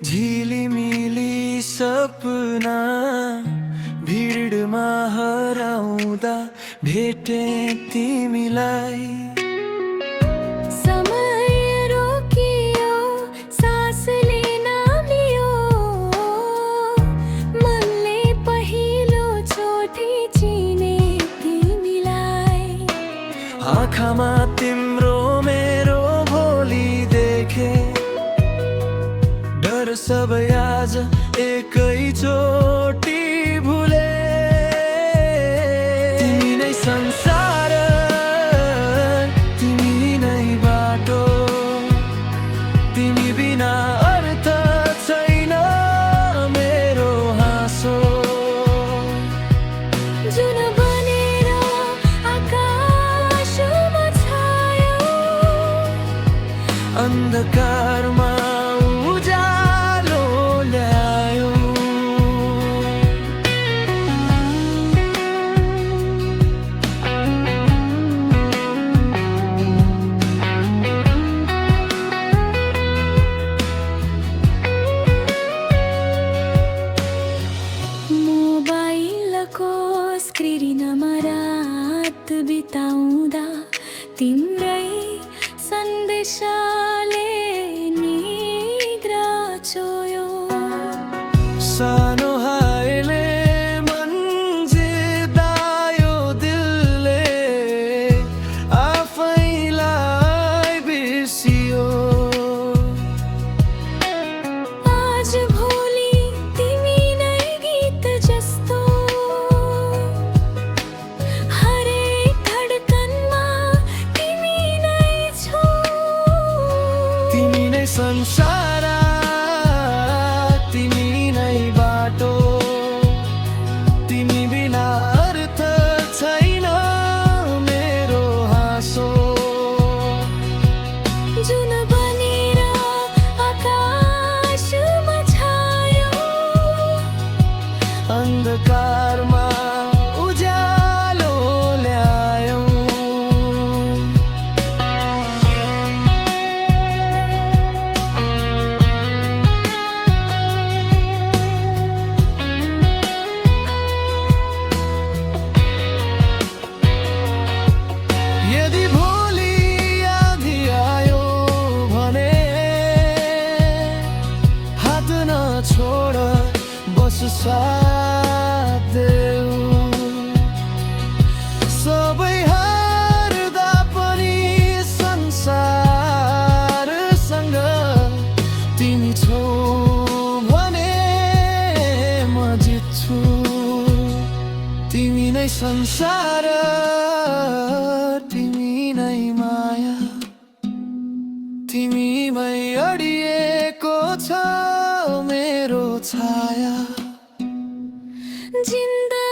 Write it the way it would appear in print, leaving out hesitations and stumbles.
झिलिमिली सपना भिडमा हराउँदा भेटे तिमीलाई। समय रोकियो, सासले नामियो, मनले पहिलो चोटि चिने तिमीलाई। आँखामा तिम्रो मेरो भोलि देखे, डर सबै आज एकैचोटि भुले। तिमी नै संसार, तिमी नै बाटो, तिमी बिना अर्थ छैन मेरो हाँसो। जुन बनेर आकाशमा छायो, अन्धकारमा उजालो ल्यायो। मोबाइलको स्क्रिनमा रात बिताउँदा तिम्रै सन्देशले निद्रा चोयो। सानो हायले मन जितायो दिलले, आफैलाई बिर्सियो। आज भोलि तिमी नै गीत जस्तो, हरेक धडकनमा तिमी नै छौ। तिमी नै संसार, तिमी नै बाटो, तिमी बिना अर्थ छैन मेरो हाँसो। जुन बनेर आकाशमा छायो, अन्धकारमा उजालो ल्यायो। यदि भोलि आधी आयो भने हात नछोड, बस साथ देऊ। सबै हार्दा पनि संसारसँग तिमी छौ भने म जित्छु। तिमी नै संसार, तिमी नै माया, तिमीमै अडिएको छ मेरो छाया। जिन्दगी